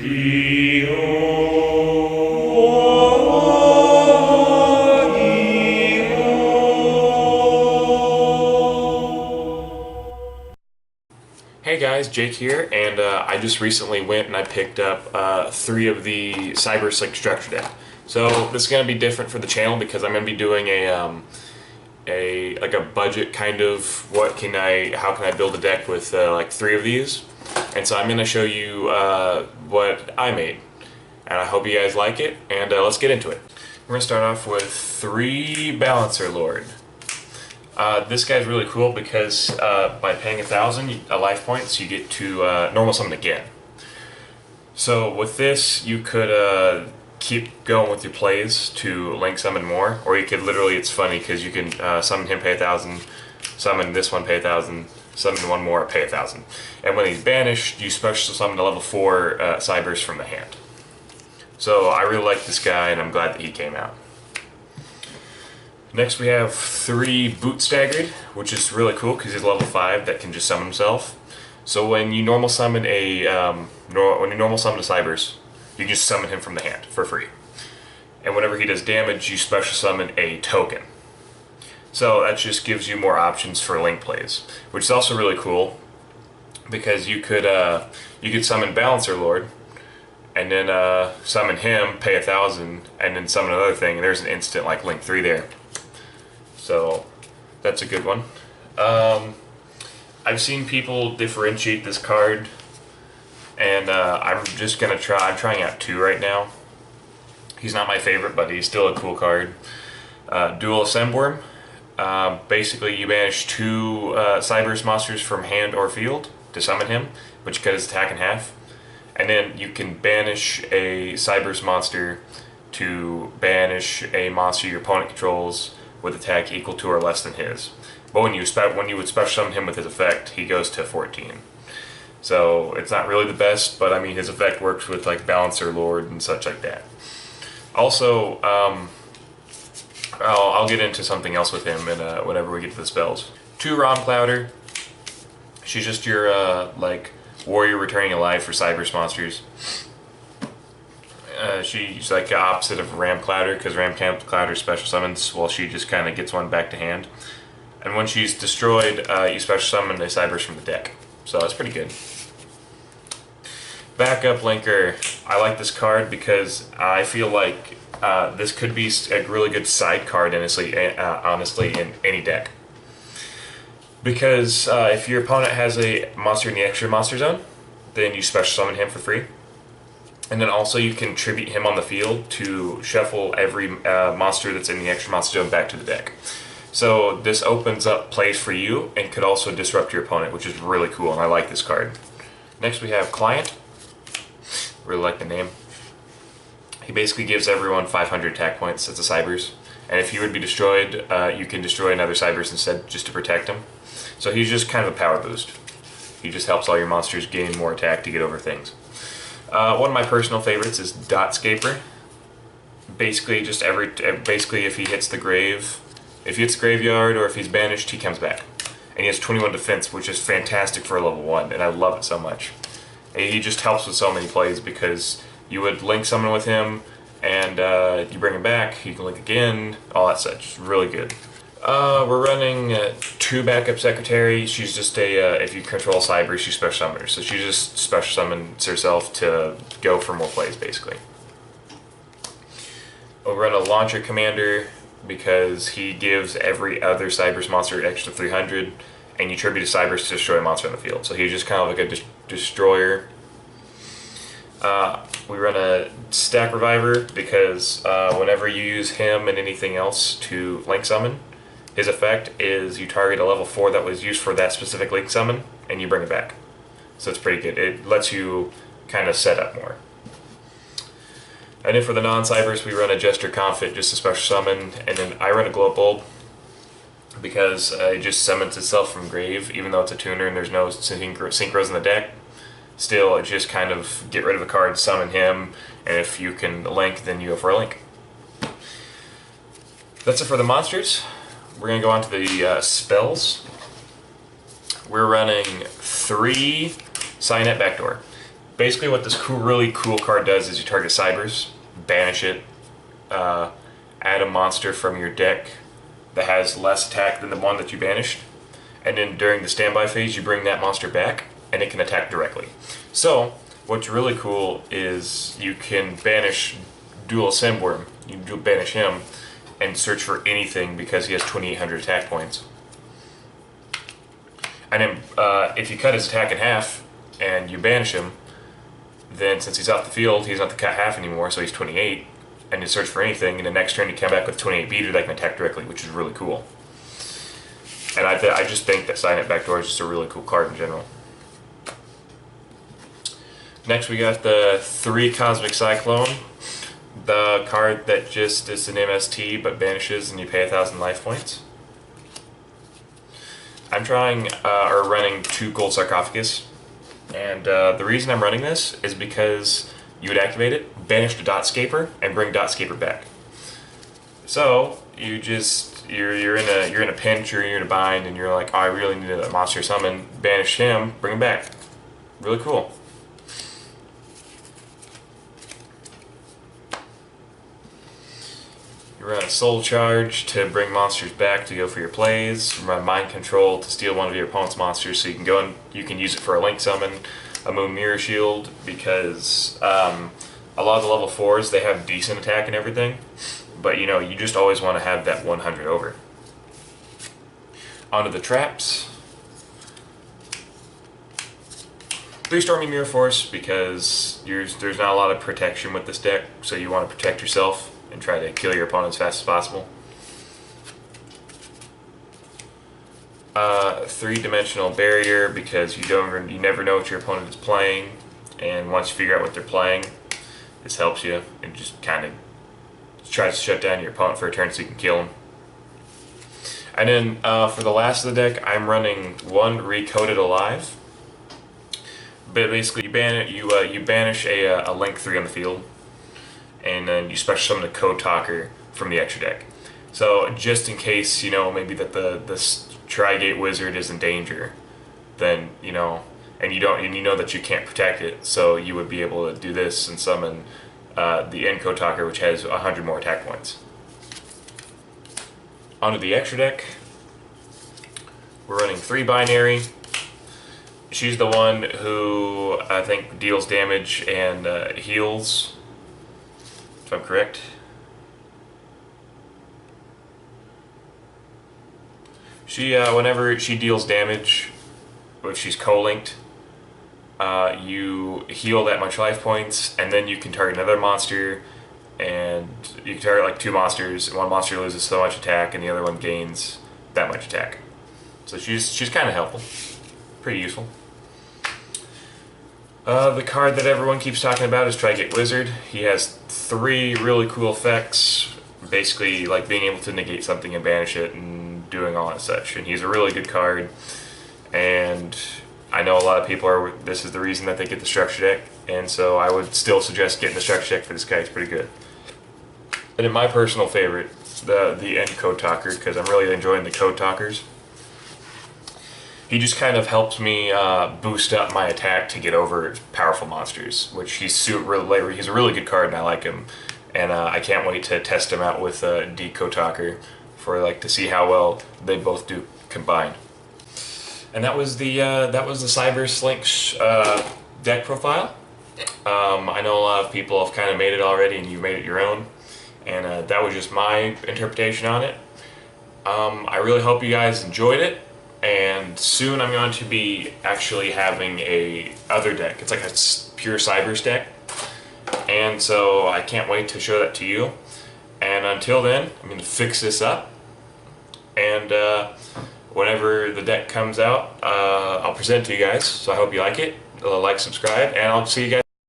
Hey guys, Jake here, and I just recently went and I picked up 3 of the Cyberse structure deck. So this is going to be different for the channel because I'm going to be doing a budget kind of how can I build a deck with like 3 of these, and so I'm going to show you what I made, and I hope you guys like it. And let's get into it. We're going to start off with 3 Balancer Lord. This guy's really cool because by paying 1,000 life points, you get to normal summon again. So with this, you could keep going with your plays to link summon more, or you could literally, it's funny because you can summon him, pay 1,000, summon this one, pay 1,000, summon one more, pay 1,000. And when he's banished, you special summon a level 4 Cyberse from the hand. So I really like this guy, and I'm glad that he came out. Next we have 3 Boot Staggered, which is really cool because he's level 5 that can just summon himself. So when you normal summon Cyberse, you can just summon him from the hand for free. And whenever he does damage, you special summon a token. So that just gives you more options for link plays, which is also really cool because you could summon Balancer Lord, and then summon him, pay 1,000, and then summon another thing. And there's an instant like link 3 there. So that's a good one. I've seen people differentiate this card, and I'm just gonna try. I'm trying out 2 right now. He's not my favorite, but he's still a cool card. Duel Assembler. Basically, you banish 2 Cyberse monsters from hand or field to summon him, which cut his attack in half. And then you can banish a Cyberse monster to banish a monster your opponent controls with attack equal to or less than his. But when you would special summon him with his effect, he goes to 14. So it's not really the best, but I mean his effect works with like Balancer Lord and such like that. Also, I'll get into something else with him whenever we get to the spells. 2 Rom Clouder. She's just your like warrior returning alive for Cyberse monsters. She's like the opposite of Ram Clouder because Ram Clouder special summons while she just kind of gets one back to hand. And when she's destroyed, you special summon a Cyberse from the deck. So that's pretty good. Backup Linker. I like this card because I feel like this could be a really good side card, honestly, in any deck. Because if your opponent has a monster in the extra monster zone, then you special summon him for free. And then also you can tribute him on the field to shuffle every monster that's in the extra monster zone back to the deck. So this opens up plays for you and could also disrupt your opponent, which is really cool, and I like this card. Next we have Client. Really like the name. He basically gives everyone 500 attack points as a Cyberse. And if he would be destroyed, you can destroy another Cyberse instead just to protect him. So he's just kind of a power boost. He just helps all your monsters gain more attack to get over things. One of my personal favorites is Dotscaper. Basically, if he hits the graveyard or if he's banished, he comes back. And he has 21 defense, which is fantastic for a level 1, and I love it so much. And he just helps with so many plays because you would link someone with him, and you bring him back, you can link again, all that such. It's really good. We're running 2 Backup Secretary. She's just if you control Cyberse, she special summons her. So she just special summons herself to go for more plays, basically. We'll run a Launcher Commander because he gives every other Cyberse monster extra 300, and you tribute a Cyberse to destroy a monster on the field. So he's just kind of like a destroyer. We run a Stack Reviver because whenever you use him and anything else to link summon, his effect is you target a level 4 that was used for that specific link summon, and you bring it back. So it's pretty good. It lets you kind of set up more. And then for the non-Cyberse, we run a Jester Confit just to special summon, and then I run a Glow Bulb because it just summons itself from grave, even though it's a tuner and there's no synchros in the deck. Still, it just kind of get rid of a card, summon him, and if you can link, then you go for a link. That's it for the monsters. We're going to go on to the spells. We're running 3 Signet Backdoor. basically what this really cool card does is you target Cyberse, banish it, add a monster from your deck that has less attack than the one that you banished, and then during the standby phase you bring that monster back and it can attack directly. So what's really cool is you can banish Duel Assembler, you banish him and search for anything because he has 2,800 attack points. And then if you cut his attack in half and you banish him, then since he's off the field, he's not to cut half anymore, so he's 28, and you search for anything, and the next turn you come back with 28 beater that can attack directly, which is really cool. And I just think that Silent Backdoor is just a really cool card in general. Next we got the 3 Cosmic Cyclone, the card that just is an MST but banishes and you pay 1,000 life points. I'm running 2 Gold Sarcophagus, and the reason I'm running this is because you would activate it, banish the Dotscaper, and bring Dotscaper back. So you're in a pinch or you're in a bind, and you're like, oh, I really need a monster summon. Banish him, bring him back. Really cool. You run a Soul Charge to bring monsters back to go for your plays. You run Mind Control to steal one of your opponent's monsters, so you can go and you can use it for a Link Summon, a Moon Mirror Shield, because a lot of the level 4s, they have decent attack and everything, but you know, you just always want to have that 100 over. Onto the traps. 3 Stormy Mirror Force, because there's not a lot of protection with this deck, so you want to protect yourself and try to kill your opponent as fast as possible. 3-dimensional barrier, because you never know what your opponent is playing, and once you figure out what they're playing, this helps you and just kind of tries to shut down your opponent for a turn so you can kill him. And then for the last of the deck, I'm running 1 Recoded Alive. But basically, you banish a Link 3 on the field, and then you special summon a Code Talker from the extra deck. So just in case, you know, maybe that the Tri-Gate Wizard is in danger, then, you know, and you know that you can't protect it, so you would be able to do this and summon the End Code Talker, which has 100 more attack points. Onto the extra deck, we're running 3 Binary. She's the one who I think deals damage and heals, if I'm correct. She, whenever she deals damage, if she's co-linked, you heal that much life points, and then you can target another monster, and you can target like 2 monsters, and one monster loses so much attack, and the other one gains that much attack. So she's kind of helpful, pretty useful. The card that everyone keeps talking about is Tri-Gate Wizard. He has 3 really cool effects, basically like being able to negate something and banish it and doing all that such. And he's a really good card, and I know a lot of people this is the reason that they get the structure deck, and so I would still suggest getting the structure deck for this guy. It's pretty good. And then my personal favorite, the End Code Talker, because I'm really enjoying the Code Talkers. He just kind of helps me boost up my attack to get over powerful monsters, which he's a really good card and I like him, and I can't wait to test him out with D Code Talker to see how well they both do combined. And that was the Cyberse Links deck profile. I know a lot of people have kind of made it already, and you've made it your own, and that was just my interpretation on it. I really hope you guys enjoyed it. And soon I'm going to be actually having a other deck. It's like a pure Cyberse deck. And so I can't wait to show that to you. And until then, I'm going to fix this up. And whenever the deck comes out, I'll present it to you guys. So I hope you like it. Like, subscribe, and I'll see you guys.